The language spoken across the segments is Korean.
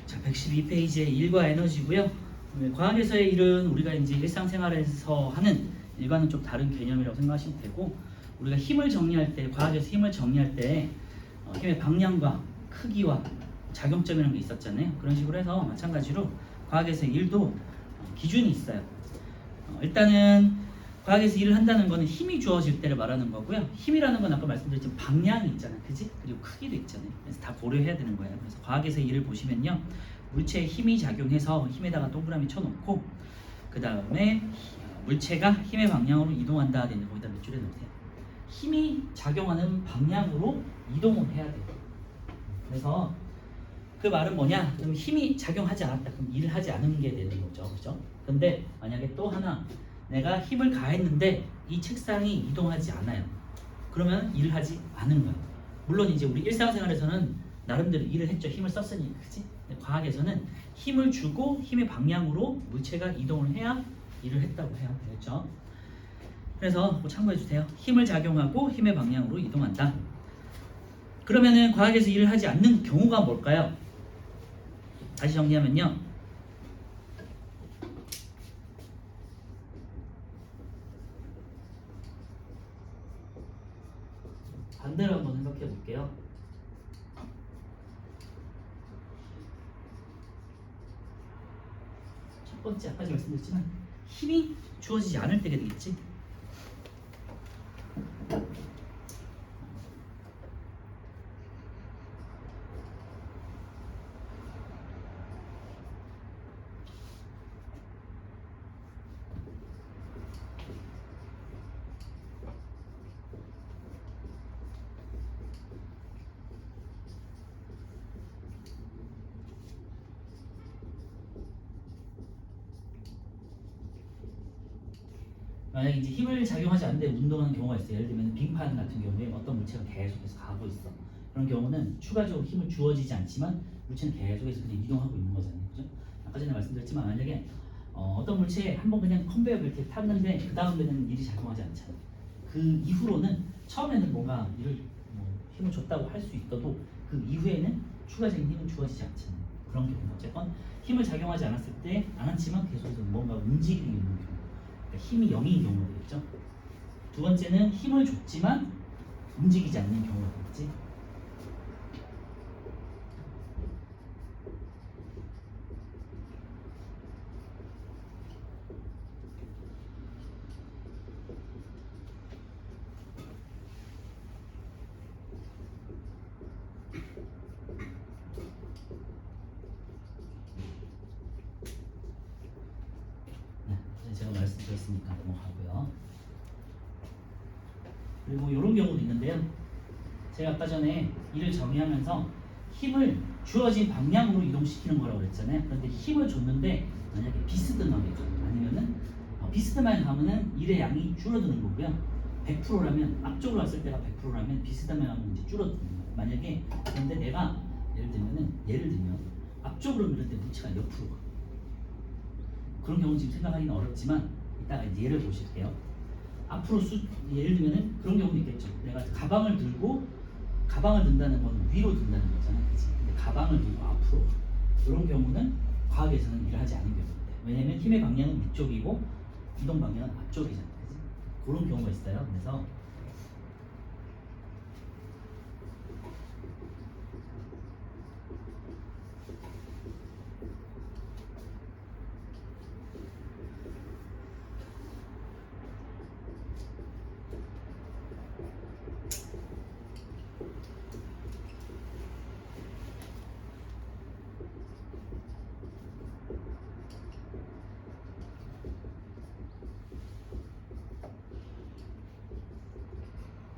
자, 112페이지의 일과 에너지고요. 과학에서의 일은 우리가 이제 일상생활에서 하는 일과는 좀 다른 개념이라고 생각하시면 되고, 우리가 힘을 정리할 때, 과학에서 힘을 정리할 때 힘의 방향과 크기와 작용점이라는 게 있었잖아요. 그런 식으로 해서 마찬가지로 과학에서의 일도 기준이 있어요. 일단은 과학에서 일을 한다는 거는 힘이 주어질 때를 말하는 거고요. 힘이라는 건 아까 말씀드렸지만 방향이 있잖아요, 그지? 그리고 크기도 있잖아요. 그래서 다 고려해야 되는 거예요. 그래서 과학에서 일을 보시면요, 물체에 힘이 작용해서 힘에다가 동그라미 쳐놓고, 그 다음에 물체가 힘의 방향으로 이동한다 되는 거기다 몇 줄에 넣으세요. 힘이 작용하는 방향으로 이동을 해야 돼요. 그래서 그 말은 뭐냐? 그럼 힘이 작용하지 않았다. 그럼 일을 하지 않은 게 되는 거죠, 그죠? 근데 만약에 또 하나, 내가 힘을 가했는데 이 책상이 이동하지 않아요. 그러면 일을 하지 않은 거예요. 물론 이제 우리 일상생활에서는 나름대로 일을 했죠. 힘을 썼으니, 그치? 근데 과학에서는 힘을 주고 힘의 방향으로 물체가 이동을 해야 일을 했다고 해요. 그렇죠? 그래서 참고해 주세요. 힘을 작용하고 힘의 방향으로 이동한다. 그러면은 과학에서 일을 하지 않는 경우가 뭘까요? 다시 정리하면요, 반대로 한번 생각해 볼게요. 첫 번째, 아까 말씀드렸지만 힘이 주어지지 않을 때가 되겠지. 만약에 이제 힘을 작용하지 않는데 운동하는 경우가 있어요. 예를 들면 빙판 같은 경우에 어떤 물체가 계속해서 가고 있어. 그런 경우는 추가적으로 힘을 주어지지 않지만 물체는 계속해서 그냥 이동하고 있는 거잖아요, 그죠? 아까 전에 말씀드렸지만 만약에 어떤 물체에 한번 그냥 컨베이어 벨트에 탔는데 그 다음에는 일이 작용하지 않잖아요. 그 이후로는 처음에는 뭔가 일을 힘을 줬다고 할 수 있어도 그 이후에는 추가적인 힘은 주어지지 않잖아요. 그런 경우 어쨌건 힘을 작용하지 않았을 때 안 했지만 계속해서 뭔가 움직이고 있는 경우, 힘이 0인 경우가 되겠죠. 두 번째는 힘을 줬지만 움직이지 않는 경우가 되겠지. 네, 제가 말씀드렸으니까 넘어가고요. 그리고 이런 경우도 있는데요. 제가 아까 전에 일을 정의하면서 힘을 주어진 방향으로 이동시키는 거라고 그랬잖아요. 그런데 힘을 줬는데 만약에 비스듬하게 아니면은 비스듬하게 가면은 일의 양이 줄어드는 거고요. 100%라면 앞쪽으로 왔을 때가 100%라면 비스듬하게 가면 이제 줄어드는 거예요. 만약에 근데 내가 예를 들면 앞쪽으로 밀을 때 물체가 옆으로 가. 그런 경우 지금 생각하기는 어렵지만 이따가 예를 보실게요. 앞으로 예를 들면은 그런 경우도 있겠죠. 내가 가방을 든다는 건 위로 든다는 거잖아요, 그치? 근데 가방을 들고 앞으로 가. 이런 경우는 과학에서는 일을 하지 않은 경우인데, 왜냐면 힘의 방향은 위쪽이고 이동 방향은 앞쪽이잖아요, 그치? 그런 경우가 있어요.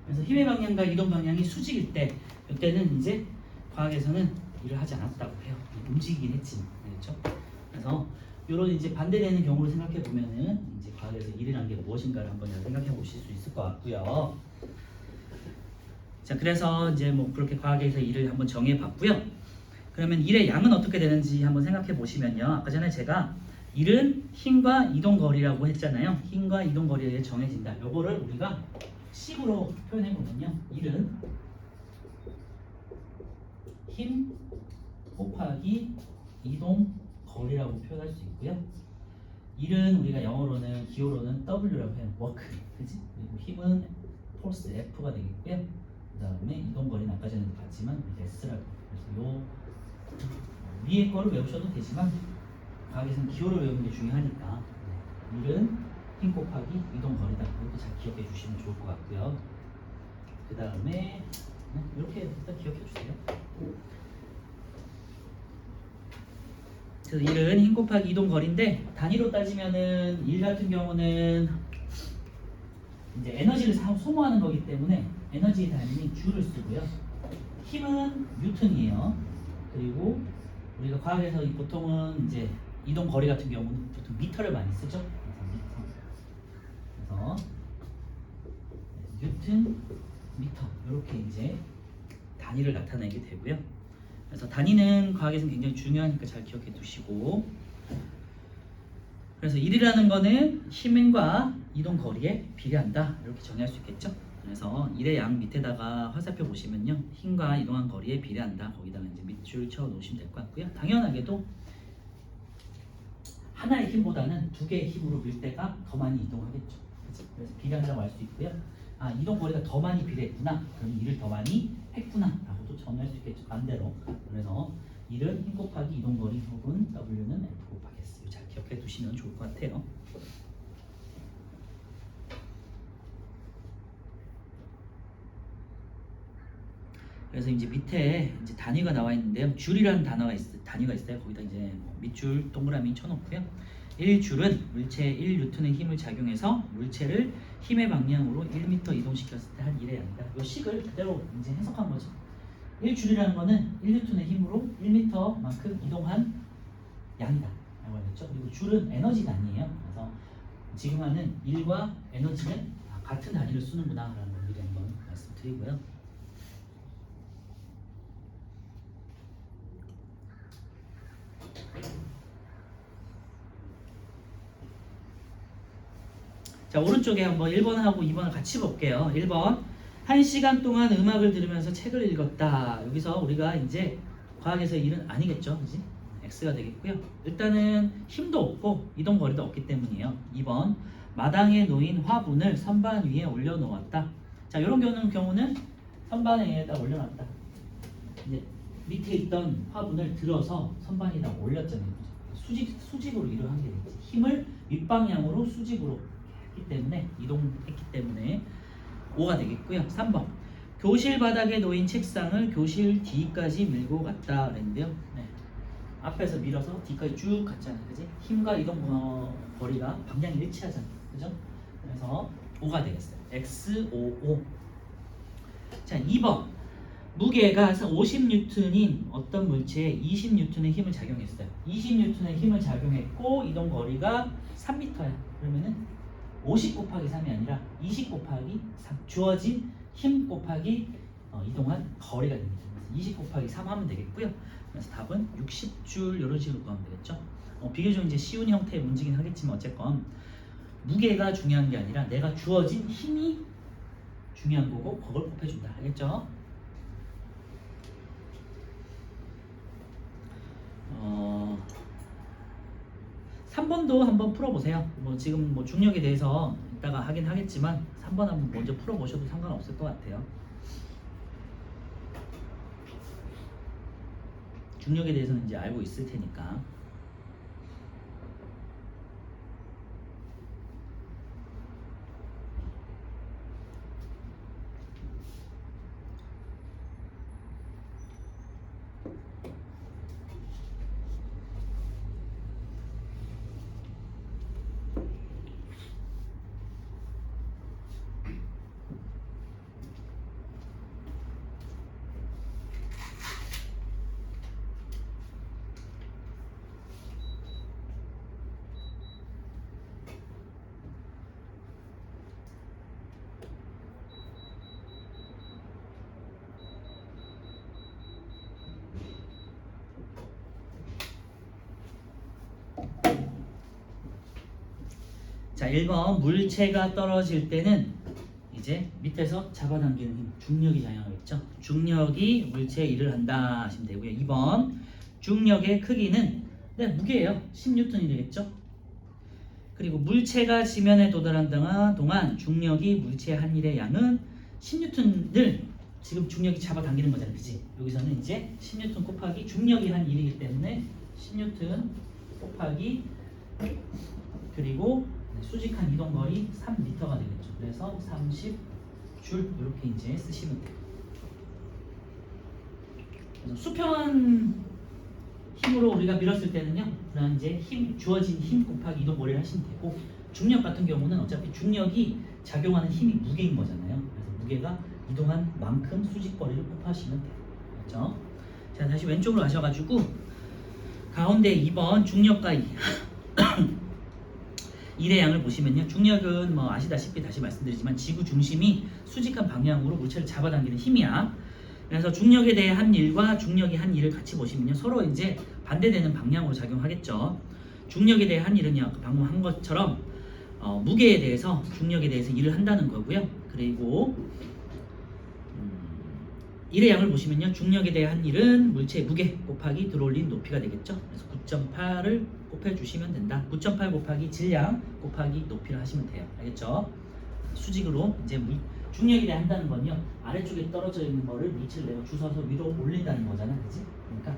그래서 힘의 방향과 이동 방향이 수직일 때, 이때는 이제 과학에서는 일을 하지 않았다고 해요. 움직이긴 했지만, 그렇죠? 그래서 이런 이제 반대되는 경우를 생각해 보면은 이제 과학에서 일이라는 게 무엇인가를 한번 생각해 보실 수 있을 것 같고요. 자, 그래서 이제 뭐 그렇게 과학에서 일을 한번 정해 봤고요. 그러면 일의 양은 어떻게 되는지 한번 생각해 보시면요. 아까 전에 제가 일은 힘과 이동 거리라고 했잖아요. 힘과 이동 거리에 정해진다. 요거를 우리가 식으로 표현해 보면요. 일은 힘 곱하기 이동 거리라고 표현할 수 있고요. 일은 우리가 영어로는 기호로는 W라고 해요. 워크, 그지? 그리고 힘은 포스 F가 되겠고요. 그 다음에 이동 거리는 아까 전에도 봤지만 S라고. 그래서 요 위에 거를 외우셔도 되지만 과학에서는 기호를 외우는 게 중요하니까 일은 힘 곱하기 이동 거리다. 이것도 잘 기억해 주시면 좋을 것 같고요. 그 다음에 이렇게 일단 기억해 주세요. 그래서 일은 힘 곱하기 이동 거리인데 단위로 따지면은 일 같은 경우는 이제 에너지를 소모하는 거기 때문에 에너지 단위는 줄을 쓰고요. 힘은 뉴턴이에요. 그리고 우리가 과학에서 보통은 이제 이동 거리 같은 경우는 보통 미터를 많이 쓰죠. 그래서 뉴턴, 미터 이렇게 이제 단위를 나타내게 되고요. 그래서 단위는 과학에서는 굉장히 중요하니까 잘 기억해 두시고, 그래서 일이라는 거는 힘과 이동 거리에 비례한다 이렇게 정의할 수 있겠죠. 그래서 일의 양 밑에다가 화살표 보시면요, 힘과 이동한 거리에 비례한다. 거기다가 이제 밑줄 쳐 놓으시면 될 것 같고요. 당연하게도 하나의 힘보다는 두 개의 힘으로 밀 때가 더 많이 이동하겠죠. 그치? 그래서 비례한다고 할 수 있고요. 아, 이동 거리가 더 많이 비례했구나. 그럼 일을 더 많이 했구나라고도 정의할 수 있겠죠. 반대로. 그래서 일은 힘 곱하기 이동 거리 혹은 W는 F 곱하기 S. 잘 기억해 두시면 좋을 것 같아요. 그래서 이제 밑에 이제 단위가 나와 있는데요. 줄이라는 단위가 있어요. 거기다 이제 밑줄 동그라미 쳐놓고요. 1줄은 물체 1N의 힘을 작용해서 물체를 힘의 방향으로 1m 이동시켰을 때 한 일의 양이다. 이 식을 그대로 이제 해석한 거죠. 1줄이라는 거는 1N의 힘으로 1m만큼 이동한 양이다 라고 하겠죠. 그리고 줄은 에너지 단위예요. 그래서 지금 하는 일과 에너지는 같은 단위를 쓰는구나 라는 걸 미리 한번 말씀드리고요. 자, 오른쪽에 한번 1번하고 2번을 같이 볼게요. 1번 1시간 동안 음악을 들으면서 책을 읽었다. 여기서 우리가 이제 과학에서 일은 아니겠죠, 그지? X가 되겠고요. 일단은 힘도 없고 이동 거리도 없기 때문이에요. 2번 마당에 놓인 화분을 선반 위에 올려놓았다. 자, 이런 경우는 선반 위에다 올려놨다. 이제 밑에 있던 화분을 들어서 선반에다 올렸잖아요. 수직으로 일을 한 게 되지. 힘을 윗방향으로 수직으로 했기 때문에 이동했기 때문에 5가 되겠고요. 3번 교실 바닥에 놓인 책상을 교실 뒤까지 밀고 갔다 그랬는데요. 네. 앞에서 밀어서 뒤까지 쭉 갔잖아요. 그지? 힘과 이동 거리가 방향이 일치하잖아요. 그죠? 그래서 5가 되겠어요. X55. 자, 2번 무게가 50N인 어떤 물체에 20N의 힘을 작용했어요. 20N의 힘을 작용했고 이동 거리가 3m야. 그러면은 50 곱하기 3이 아니라 20 곱하기 3 주어진 힘 곱하기 이동한 거리가 됩니다. 그래서 20 곱하기 3 하면 되겠고요. 그래서 답은 60줄 이런 식으로 구하면 되겠죠. 비교적 이제 쉬운 형태의 문제긴 하겠지만 어쨌건 무게가 중요한 게 아니라 내가 주어진 힘이 중요한 거고 그걸 곱해준다. 알겠죠? 3번도 한번 풀어보세요. 지금 중력에 대해서 이따가 하긴 하겠지만 3번 한번 먼저 풀어보셔도 상관없을 것 같아요. 중력에 대해서는 이제 알고 있을 테니까. 자, 1번 물체가 떨어질 때는 이제 밑에서 잡아당기는 힘, 중력이 작용하겠죠. 중력이 물체에 일을 한다 하시면 되고요. 2번 중력의 크기는 무게예요. 10N이 되겠죠. 그리고 물체가 지면에 도달한 동안 중력이 물체의 한 일의 양은 10N을 지금 중력이 잡아당기는 거잖아요. 그치? 여기서는 이제 10N 곱하기 중력이 한 일이기 때문에 10N 곱하기 그리고 수직한 이동거리 3m가 되겠죠. 그래서 30줄 이렇게 이제 쓰시면 돼요. 그래서 수평한 힘으로 우리가 밀었을 때는요, 그냥 이제 주어진 힘 곱하기 이동거리를 하시면 되고, 중력 같은 경우는 어차피 중력이 작용하는 힘이 무게인 거잖아요. 그래서 무게가 이동한 만큼 수직거리를 곱하시면 돼요. 그렇죠? 자, 다시 왼쪽으로 가셔가지고 가운데 2번 중력과 일의 양을 보시면요, 중력은 뭐 아시다시피 다시 말씀드리지만 지구 중심이 수직한 방향으로 물체를 잡아당기는 힘이야. 그래서 중력에 대해 한 일과 중력이 한 일을 같이 보시면요, 서로 이제 반대되는 방향으로 작용하겠죠. 중력에 대해 한 일은요, 방금 한 것처럼 무게에 대해서 중력에 대해서 일을 한다는 거고요. 그리고 일의 양을 보시면요, 중력에 대해 한 일은 물체의 무게 곱하기 들어올린 높이가 되겠죠. 그래서 9.8을 곱해주시면 된다. 9.8 곱하기 질량 곱하기 높이를 하시면 돼요. 알겠죠? 수직으로 이제 중력에 대해 한다는 건요, 아래쪽에 떨어져 있는 거를 물체를 내가 주워서 위로 올린다는 거잖아, 그렇지? 그러니까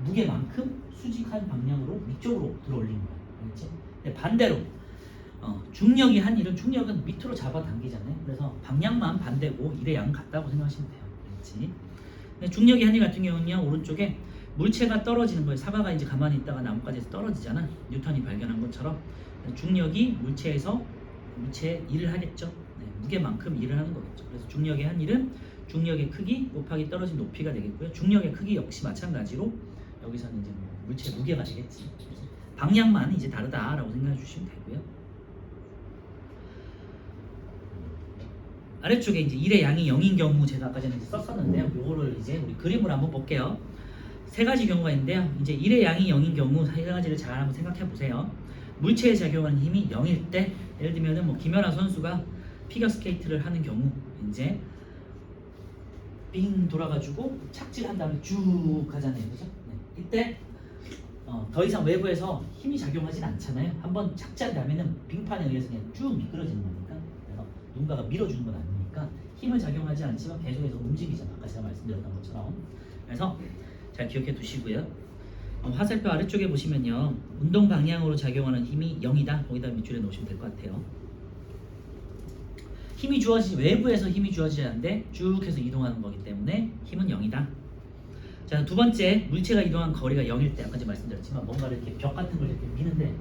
무게만큼 수직한 방향으로 위쪽으로 들어올리는 거야, 알겠지? 근데 반대로 중력이 한 일은 중력은 밑으로 잡아당기잖아요. 그래서 방향만 반대고 일의 양은 같다고 생각하시면 돼요, 알겠지? 근데 중력이 한 일 같은 경우는요, 오른쪽에 물체가 떨어지는 거예요. 사과가 이제 가만히 있다가 나뭇가지에서 떨어지잖아, 뉴턴이 발견한 것처럼. 중력이 물체에서 물체에 일을 하겠죠. 네, 무게만큼 일을 하는 거겠죠. 그래서 중력의 한 일은 중력의 크기 곱하기 떨어진 높이가 되겠고요. 중력의 크기 역시 마찬가지로 여기서는 이제 물체의 무게가 되겠지. 방향만 이제 다르다라고 생각해 주시면 되고요. 아래쪽에 이제 일의 양이 0인 경우 제가 아까 전에 썼었는데요. 요거를 이제 우리 그림으로 한번 볼게요. 세 가지 경우가 있는데요. 이제 일의 양이 0인 경우 세 가지를 잘 한번 생각해 보세요. 물체에 작용하는 힘이 0일 때, 예를 들면은 뭐 김연아 선수가 피겨스케이트를 하는 경우 이제 빙 돌아가지고 착지를 한 다음에 쭉 가잖아요, 그죠? 네. 이때 더 이상 외부에서 힘이 작용하진 않잖아요. 한번 착지한 다음에는 빙판에 의해서 그냥 쭉 미끄러지는 거니까. 그래서 누군가가 밀어주는 건 아니니까 힘을 작용하지 않지만 계속해서 움직이잖아, 아까 제가 말씀드렸던 것처럼. 그래서 잘 기억해 두시고요. 화살표 아래쪽에 보시면요, 운동 방향으로 작용하는 힘이 0이다. 거기다 밑줄에 놓으시면 될 것 같아요. 힘이 외부에서 힘이 주어지지 않는데 쭉 해서 이동하는 거기 때문에 힘은 0이다. 자, 두 번째, 물체가 이동한 거리가 0일 때, 아까 전에 말씀드렸지만 뭔가를 이렇게 벽 같은 걸 이렇게 미는데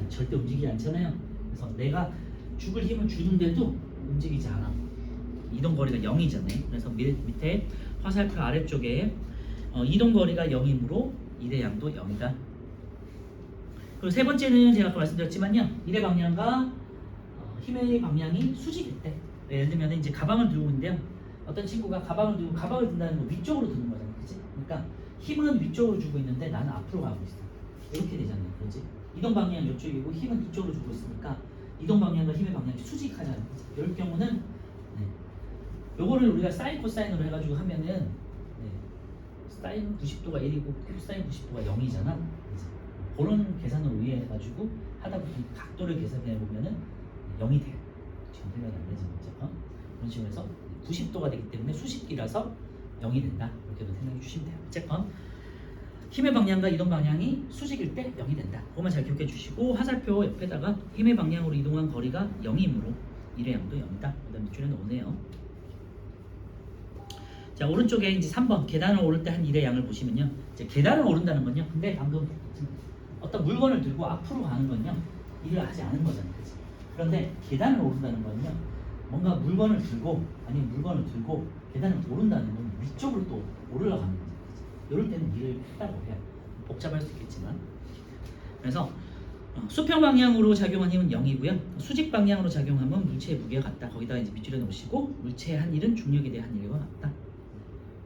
절대 움직이지 않잖아요. 그래서 내가 죽을 힘을 주는데도 움직이지 않아. 이동 거리가 0이잖아요. 그래서 밑에 화살표 아래쪽에 이동 거리가 0이므로 일의 양도 0이다. 그리고 세 번째는 제가 아까 말씀드렸지만요, 일의 방향과 힘의 방향이 수직일 때, 예를 들면 이제 가방을 들고 있는데요, 어떤 친구가 가방을 들고 가방을 든다는 거 위쪽으로 드는 거잖아요, 그렇지? 그러니까 힘은 위쪽으로 주고 있는데 나는 앞으로 가고 있어. 이렇게 되잖아요, 그렇지? 이동 방향은 이쪽이고 힘은 이쪽으로 주고 있으니까 이동 방향과 힘의 방향이 수직하잖아요, 그렇지? 이럴 경우는 요거를 우리가 사인 코사인으로 해가지고 하면은 사인 90도가 1이고 코사인 90도가 0이잖아. 그런 계산을 의해가지고 하다 보면 각도를 계산해 보면은 0이 돼요. 지금 생각이 안 되지, 그렇죠? 그런 식으로 해서 90도가 되기 때문에 수직이라서 0이 된다. 이렇게도 생각해 주시면 돼요. 어쨌건 힘의 방향과 이동 방향이 수직일 때 0이 된다. 그것만 잘 기억해 주시고, 화살표 옆에다가 힘의 방향으로 이동한 거리가 0이므로 일의 양도 0이다. 그다음 밑줄에 놓으네요. 자, 오른쪽에 이제 3번 계단을 오를 때 한 일의 양을 보시면요, 이제 계단을 오른다는 건요, 근데 방금 어떤 물건을 들고 앞으로 가는 건요, 일을 하지 않은 거잖아요, 그치? 그런데 계단을 오른다는 건요, 뭔가 물건을 들고 아니면 물건을 들고 계단을 오른다는 건 위쪽으로 또 올라가는 거죠, 그치? 이럴 때는 일을 했다고 해요. 복잡할 수 있겠지만. 그래서 수평 방향으로 작용한 힘은 0이고요. 수직 방향으로 작용하면 물체의 무게가 같다. 거기다가 이제 밑줄에 놓으시고, 물체의 한 일은 중력에 대한 한 일과 같다.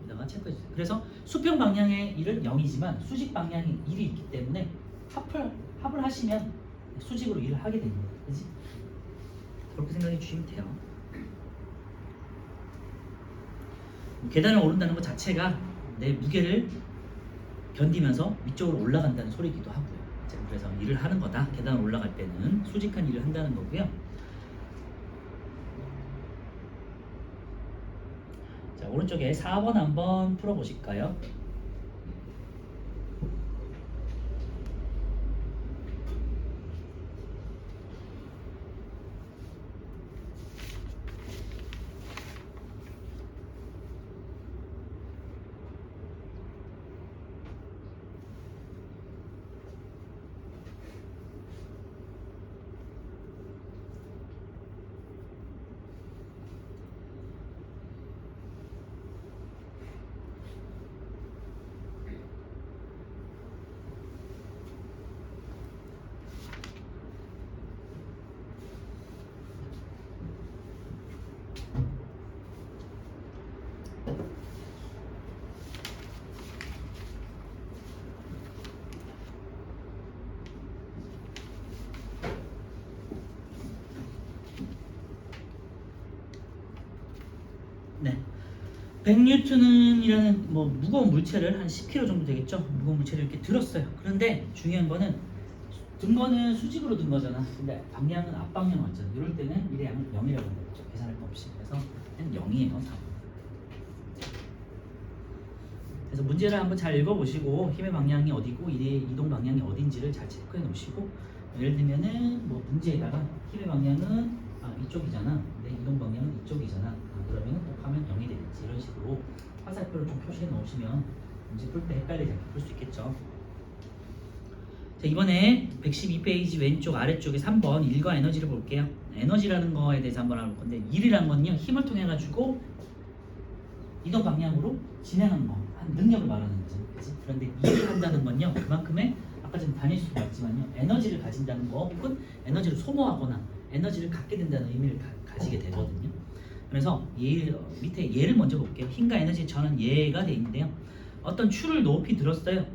여기다가 체크해 주세요. 그래서 수평 방향의 일은 0이지만 수직 방향의 1이 있기 때문에 합을 하시면 수직으로 일을 하게 됩니다. 그렇지? 그렇게 생각해 주시면 돼요. 계단을 오른다는 것 자체가 내 무게를 견디면서 위쪽으로 올라간다는 소리이기도 하고요. 그래서 일을 하는 거다. 계단 올라갈 때는 수직한 일을 한다는 거고요. 자, 오른쪽에 4번 한번 풀어보실까요? 네. 100N이라는 뭐 무거운 물체를 한 10kg 정도 되겠죠? 무거운 물체를 이렇게 들었어요. 그런데 중요한 거는 든 거는 수직으로 든 거잖아. 근데 방향은 앞방향 왔잖아. 이럴 때는 일의 양을 0이라고 한다 했죠. 계산할 거 없이. 그래서 그냥 0이에요. 4. 그래서 문제를 한번 잘 읽어보시고 힘의 방향이 어디고 일의 이동 방향이 어딘지를 잘 체크해 놓으시고 예를 들면은 뭐 문제에다가 힘의 방향은 이쪽이잖아. 근데 이동 방향은 이쪽이잖아. 그러면 하면 0이 되겠지. 이런 식으로 화살표를 좀 표시해 놓으시면 문제 풀 때 헷갈리지 않게 풀 수 있겠죠. 자, 이번에 112페이지 왼쪽 아래쪽에 3번 일과 에너지를 볼게요. 에너지라는 거에 대해서 한번 알아볼 건데 일이라는 건요 힘을 통해 가지고 이동 방향으로 진행하는 거, 한 능력을 말하는 거죠. 그치? 그런데 일을 한다는 건요 그만큼의 아까 전에 단위 수도 봤지만요 에너지를 가진다는 거 혹은 에너지를 소모하거나 에너지를 갖게 된다는 의미를 가지게 되거든요. 그래서 밑에 예를 먼저 볼게요. 힘과 에너지의 전환 예가 돼 있는데요. 어떤 추를 높이 들었어요.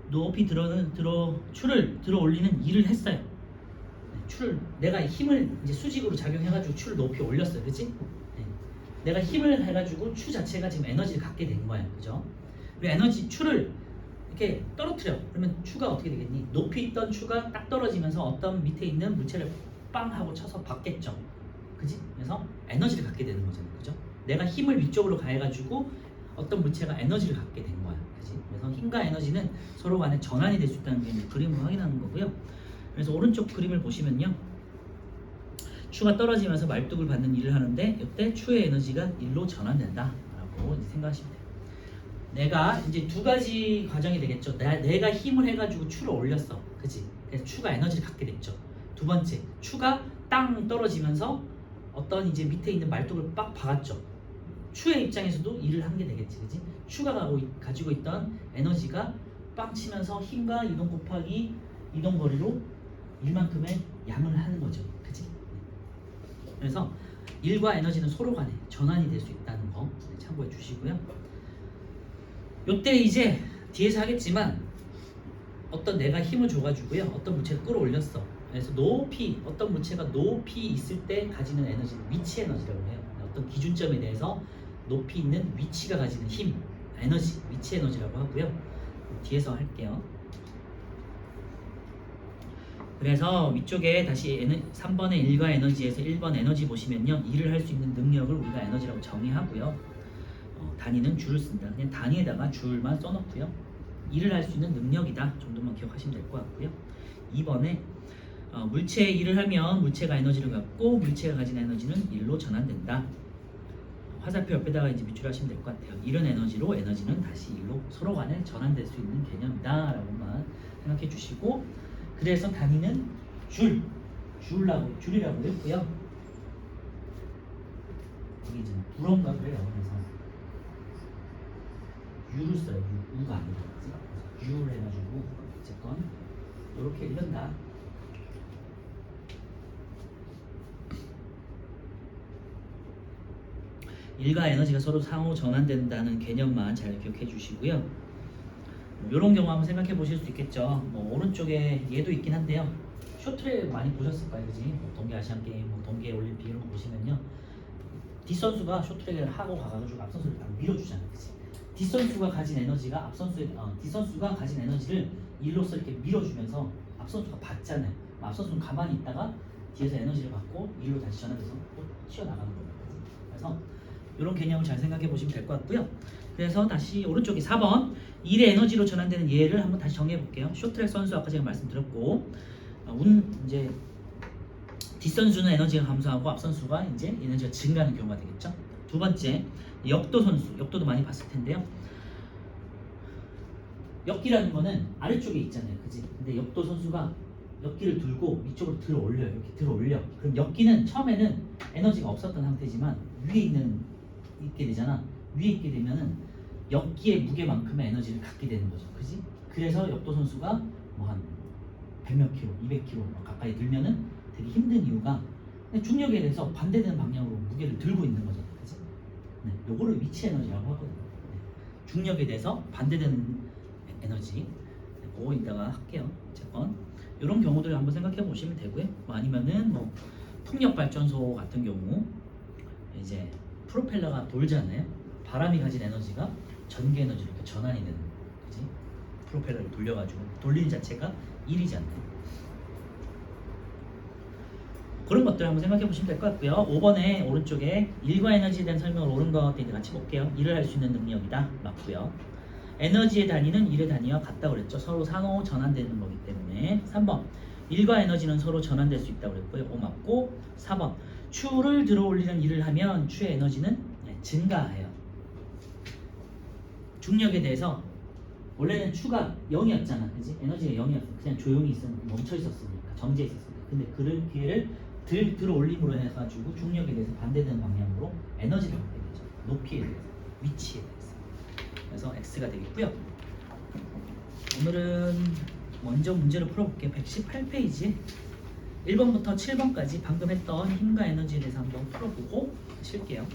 높이 추를 들어 올리는 일을 했어요. 추를 내가 힘을 이제 수직으로 작용해가지고 추를 높이 올렸어요, 그렇지? 네. 내가 힘을 해가지고 추 자체가 지금 에너지를 갖게 된 거야, 그죠? 그리고 에너지 추를 이렇게 떨어뜨려. 그러면 추가 어떻게 되겠니? 높이 있던 추가 딱 떨어지면서 어떤 밑에 있는 물체를 빵 하고 쳐서 받겠죠, 그지? 그래서 에너지를 갖게 되는 거잖아요, 그죠? 내가 힘을 위쪽으로 가해가지고 어떤 물체가 에너지를 갖게 된 거야. 그치? 그래서 힘과 에너지는 서로 간에 전환이 될 수 있다는 게 그림을 확인하는 거고요. 그래서 오른쪽 그림을 보시면요. 추가 떨어지면서 말뚝을 받는 일을 하는데 이때 추의 에너지가 일로 전환된다 라고 생각하시면 돼요. 내가 이제 두 가지 과정이 되겠죠. 내가 힘을 해가지고 추를 올렸어. 그치? 그래서 추가 에너지를 갖게 됐죠. 두 번째, 추가 땅 떨어지면서 어떤 이제 밑에 있는 말뚝을 빡 박았죠. 추의 입장에서도 일을 한 게 되겠지, 그지? 추가 가지고 있던 에너지가 빵 치면서 힘과 이동 곱하기 이동 거리로 일만큼의 양을 하는 거죠, 그지? 그래서 일과 에너지는 서로 간에 전환이 될 수 있다는 거 참고해 주시고요. 요때 이제 뒤에서 하겠지만 어떤 내가 힘을 줘가지고요, 어떤 물체를 끌어올렸어. 그래서 높이 어떤 물체가 높이 있을 때 가지는 에너지를 위치 에너지라고 해요. 어떤 기준점에 대해서 높이 있는 위치가 가지는 힘, 에너지, 위치 에너지라고 하고요. 뒤에서 할게요. 그래서 위쪽에 다시 3번의 일과 에너지에서 1번 에너지 보시면요. 일을 할 수 있는 능력을 우리가 에너지라고 정의하고요. 단위는 줄을 쓴다. 그냥 단위에다가 줄만 써놓고요. 일을 할 수 있는 능력이다 정도만 기억하시면 될 것 같고요. 2번에 물체의 일을 하면 물체가 에너지를 갖고 물체가 가진 에너지는 일로 전환된다. 화살표 옆에다가 이제 밑줄하시면 될 것 같아요. 이런 에너지로 에너지는 다시 일로 서로 간에 전환될 수 있는 개념이다 라고만 생각해 주시고, 그래서 단위는 줄이라고 했고요. 여기 이제 불어인가 그래요. 그래서 유를 써요. 우가 아니라 유를 해가지고 어쨌건 이렇게 읽는다. 일과 에너지가 서로 상호 전환된다는 개념만 잘 기억해 주시고요. 이런 경우 한번 생각해 보실 수 있겠죠. 뭐 오른쪽에 얘도 있긴 한데요. 쇼트랙 많이 보셨을 거예요, 그지? 뭐 동계 아시안 게임, 뭐 동계 올림픽 이런 거 보시면요. 뒷선수가 쇼트트랙을 하고 가가지고 앞선수를 딱 밀어주잖아요. 그치? 뒷선수가 가진 에너지가 뒷선수가 가진 에너지를 일로서 이렇게 밀어주면서 앞선수가 받잖아요. 앞선수는 가만히 있다가 뒤에서 에너지를 받고 일로 다시 전환돼서 또 튀어나가는 거예요. 그래서 이런 개념을 잘 생각해 보시면 될 것 같고요. 그래서 다시 오른쪽에 4번 일의 에너지로 전환되는 예를 한번 다시 정해 볼게요. 쇼트트랙 선수 아까 제가 말씀드렸고 이제 뒷선수는 에너지가 감소하고 앞선수가 이제 에너지가 증가하는 경우가 되겠죠. 두 번째 역도 선수, 역도도 많이 봤을 텐데요. 역기라는 거는 아래쪽에 있잖아요, 그지? 근데 역도 선수가 역기를 들고 위쪽으로 들어 올려요. 이렇게 들어 올려. 그럼 역기는 처음에는 에너지가 없었던 상태지만 위에 있게 되잖아. 위에 있게 되면은 역기의 무게만큼의 에너지를 갖게 되는 거죠, 그지? 그래서 역도 선수가 뭐 한 100몇 킬로, 200킬로 가까이 들면은 되게 힘든 이유가 중력에 대해서 반대되는 방향으로 무게를 들고 있는 거잖아요, 그지? 네, 요거를 위치 에너지라고 하거든요. 네, 중력에 대해서 반대되는 에너지. 네, 그거 이따가 할게요. 어쨌건 이런 경우들을 한번 생각해 보시면 되고요. 뭐 아니면은 뭐 풍력 발전소 같은 경우 이제 프로펠러가 돌잖아요. 바람이 가진 에너지가 전기 에너지로 이렇게 전환이 되는 거예요, 그지? 프로펠러를 돌려가지고 돌리는 자체가 일이잖아요. 그런 것들 한번 생각해 보시면 될 것 같고요. 5번에 오른쪽에 일과 에너지에 대한 설명을 옳은과 같이 볼게요. 일을 할 수 있는 능력이다. 맞고요. 에너지의 단위는 일의 단위와 같다고 그랬죠. 서로 상호 전환되는 거기 때문에. 3번 일과 에너지는 서로 전환될 수 있다고 그랬고요. 5 맞고. 4번 추를 들어 올리는 일을 하면 추의 에너지는 증가해요. 중력에 대해서 원래는 추가 0이었잖아, 그지? 에너지가 0이었어. 그냥 조용히 멈춰 있었으니까, 정지해 있었으니까. 근데 그런 기회를 들어 올림으로 해가지고 중력에 대해서 반대되는 방향으로 에너지를 갖게 되죠. 높이에 대해서, 위치에 대해서. 그래서 X가 되겠고요. 오늘은 먼저 문제를 풀어볼게요. 118페이지 1번부터 7번까지 방금 했던 힘과 에너지에 대해서 한번 풀어보고 쉴게요.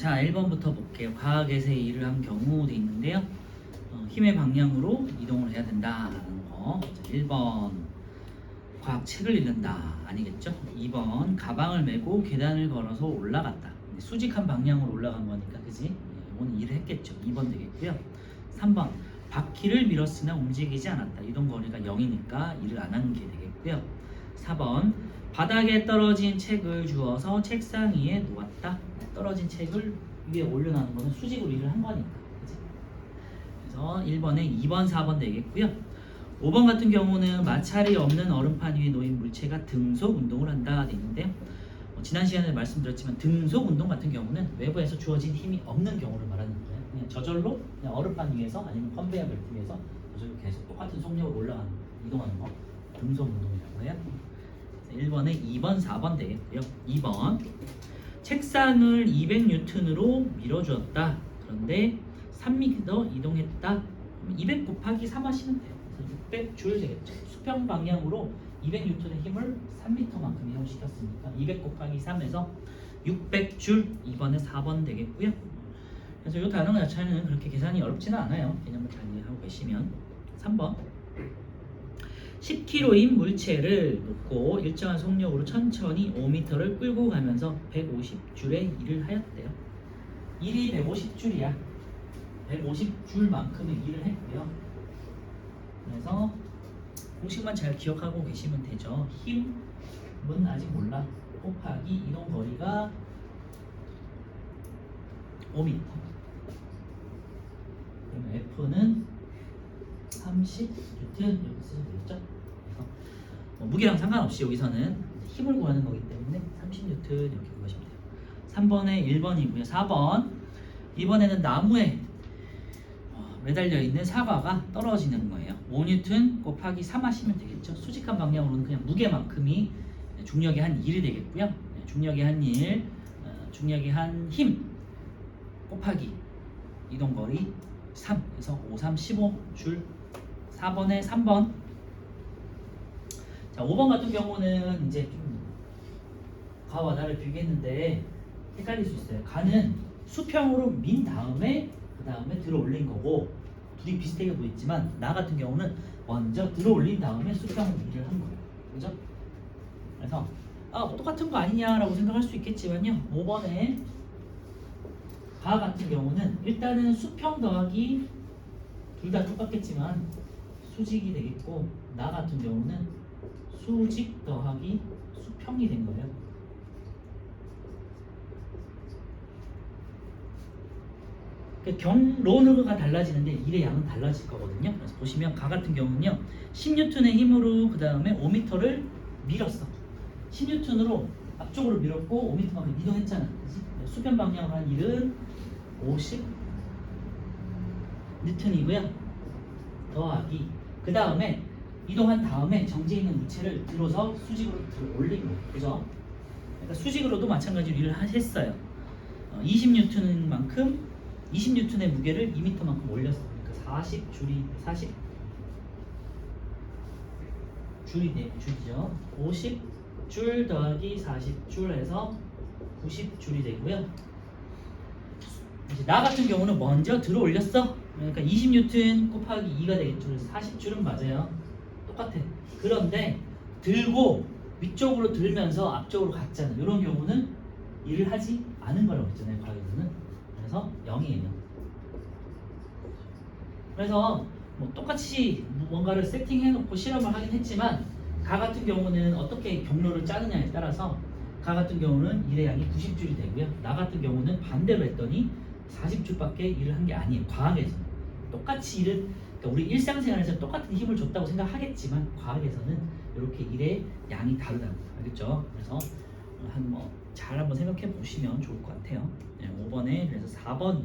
자, 1번부터 볼게요. 과학에서의 일을 한 경우 돼 있는데요. 힘의 방향으로 이동을 해야 된다라는 거. 자, 1번 과학 책을 읽는다 아니겠죠? 2번 가방을 메고 계단을 걸어서 올라갔다. 수직한 방향으로 올라간 거니까 그지? 이건 일을 했겠죠. 2번 되겠고요. 3번 바퀴를 밀었으나 움직이지 않았다. 이동 거리가 0이니까 일을 안 한 게 되겠고요. 4번 바닥에 떨어진 책을 주워서 책상 위에 놓았다. 떨어진 책을 위에 올려놓는 거는 수직으로 일을 한 거니까 그치? 그래서 1번에 2번 4번 되겠고요. 5번 같은 경우는 마찰이 없는 얼음판 위에 놓인 물체가 등속 운동을 한다 돼 있는데요. 지난 시간에 말씀드렸지만 등속 운동 같은 경우는 외부에서 주어진 힘이 없는 경우를 말하는 거예요. 그냥 저절로 그냥 얼음판 위에서 아니면 컨베이어 벨트 위에서 저절로 계속 똑같은 속력으로 올라가는 거, 이동하는 거 등속 운동이라고 해요. 1번에 2번 4번 되겠고요. 2번 책상을 200N으로 밀어주었다. 그런데 3m 이동했다. 200 곱하기 3 하시면 돼요. 600줄 되겠죠. 수평 방향으로 200N의 힘을 3m만큼 이동시켰으니까 200 곱하기 3에서 600줄 2번에 4번 되겠고요. 그래서 이 단어 자체는 그렇게 계산이 어렵지는 않아요. 개념을 잘 이해하고 계시면. 3번 10kg인 물체를 놓고 일정한 속력으로 천천히 5m를 끌고 가면서 150줄의 일을 하였대요. 일이 150줄이야. 150줄만큼의 일을 했고요. 그래서 공식만 잘 기억하고 계시면 되죠. 힘은 아직 몰라. 곱하기 이동 거리가 5m. 그럼 F는 30N 이렇게 쓰시면 되겠죠. 그래서 무게랑 상관없이 여기서는 힘을 구하는 거기 때문에 30N 이렇게 구하시면 돼요. 3번에 1번이고요. 4번 이번에는 나무에 매달려 있는 사과가 떨어지는 거예요. 5N 곱하기 3 하시면 되겠죠. 수직한 방향으로는 그냥 무게만큼이 중력의 한 1이 되겠고요. 중력의 한 1, 중력의 한 힘 곱하기 이동거리 3, 그래서 5, 3, 15줄. 4번에 3번. 자, 5번 같은 경우는 이제 좀 가와 나를 비교했는데 헷갈릴 수 있어요. 가는 수평으로 민 다음에 그 다음에 들어 올린 거고 둘이 비슷하게 보이지만 나 같은 경우는 먼저 들어 올린 다음에 수평으로 일을 한 거예요. 그죠? 그래서 똑같은 거 아니냐라고 생각할 수 있겠지만요. 5번에 가 같은 경우는 일단은 수평 더하기 둘 다 똑같겠지만 수직이 되겠고 나 같은 경우는 수직 더하기 수평이 된 거예요. 경로가 달라지는데 일의 양은 달라질 거거든요. 그래서 보시면 가 같은 경우는요 10N의 힘으로 그 다음에 5m를 밀었어. 10N으로 앞쪽으로 밀었고 5m만큼 이동했잖아. 그치? 수평 방향으로 한 일은 50N이고요. 더하기 그 다음에 이동한 다음에 정지해 있는 물체를 들어서 수직으로 들어 올린 거예요. 그죠? 그러니까 수직으로도 마찬가지로 일을 했어요. 20N만큼 20N의 무게를 2m만큼 올렸어. 그러니까 40줄이 네, 줄이죠. 50줄 더하기 40줄 해서 90줄이 되고요. 이제 나 같은 경우는 먼저 들어 올렸어. 그러니까 20N 곱하기 2가 되겠죠. 그래서 40줄은 맞아요. 똑같아. 그런데 들고 위쪽으로 들면서 앞쪽으로 갔잖아. 이런 경우는 일을 하지 않은 거라고 했잖아요. 과거에는. 그래서 0이에요. 그래서 뭐 똑같이 뭔가를 세팅해놓고 실험을 하긴 했지만 가 같은 경우는 어떻게 경로를 짜느냐에 따라서 가 같은 경우는 일의 양이 90줄이 되고요. 나 같은 경우는 반대로 했더니 40줄밖에 일을 한 게 아니에요. 과학에서는 똑같이 일을 그러니까 우리 일상생활에서 똑같은 힘을 줬다고 생각하겠지만 과학에서는 이렇게 일의 양이 다르다고 알겠죠? 그래서 잘 한번 생각해 보시면 좋을 것 같아요. 5번에 그래서 4번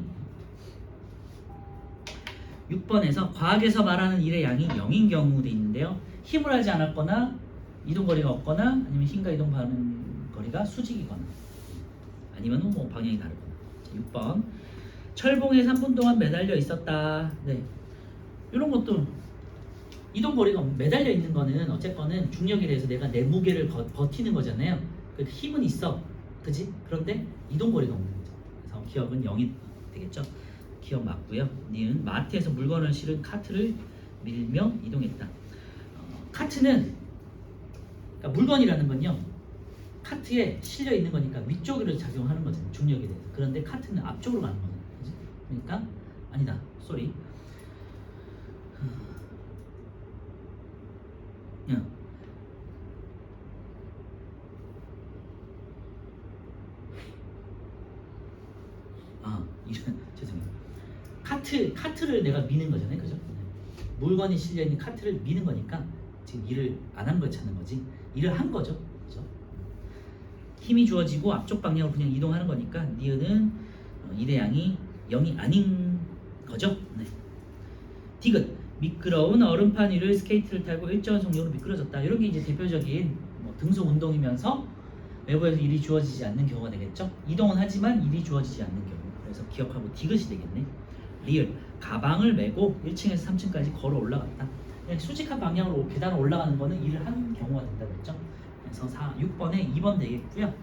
6번에서 과학에서 말하는 일의 양이 0인 경우도 있는데요. 힘을 하지 않았거나 이동거리가 없거나 아니면 힘과 이동하는 거리가 수직이거나 아니면 뭐 방향이 다르거나. 6번 철봉에 3분 동안 매달려 있었다. 네, 이런 것도 이동거리가 매달려 있는 거는 어쨌거는 중력에 대해서 내가 내 무게를 버티는 거잖아요. 그 힘은 있어, 그지? 그런데 이동거리가 없는 거죠. 그래서 기억은 0이 되겠죠. 기억 맞고요. 니은 마트에서 물건을 실은 카트를 밀며 이동했다. 카트는 그러니까 물건이라는 건요. 카트에 실려 있는 거니까 위쪽으로 작용하는 거잖아요. 중력에 대해서. 그런데 카트는 앞쪽으로 가는 거잖아요. 그치? 그러니까 아니다. 쏘리. 야. 이런 죄송해요. 카트를 내가 미는 거잖아요, 그죠? 물건이 실려 있는 카트를 미는 거니까 지금 일을 안 한 걸 찾는 거지. 일을 한 거죠, 그죠? 힘이 주어지고 앞쪽 방향으로 그냥 이동하는 거니까 니은은 이대양이 0이 아닌 거죠. 네. 디귿 미끄러운 얼음판 위를 스케이트를 타고 일정한 속력으로 미끄러졌다. 이런 게 이제 대표적인 등속 운동이면서 외부에서 일이 주어지지 않는 경우가 되겠죠. 이동은 하지만 일이 주어지지 않는 경우. 그래서 기억하고 디귿이 되겠네. 리을 가방을 메고 1층에서 3층까지 걸어 올라갔다. 그냥 수직한 방향으로 계단을 올라가는 거는 일을 한 경우가 된다고 했죠. 그래서 6번에 2번 되겠고요.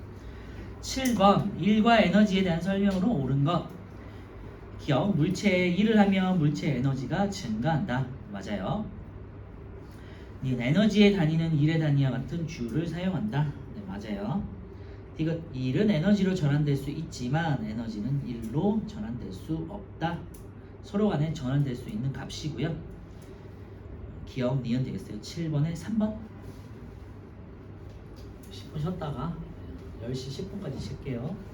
7번 일과 에너지에 대한 설명으로 옳은 것. 기억 물체의 일을 하면 물체의 에너지가 증가한다. 맞아요. 에너지의 단위는 일의 단위와 같은 주를 사용한다. 네, 맞아요. 디귿 일은 에너지로 전환될 수 있지만 에너지는 일로 전환될 수 없다. 서로 간에 전환될 수 있는 값이고요. 기억 니은 되겠어요. 7번에 3번 10분 쉬었다가 10시 10분까지 쉴게요.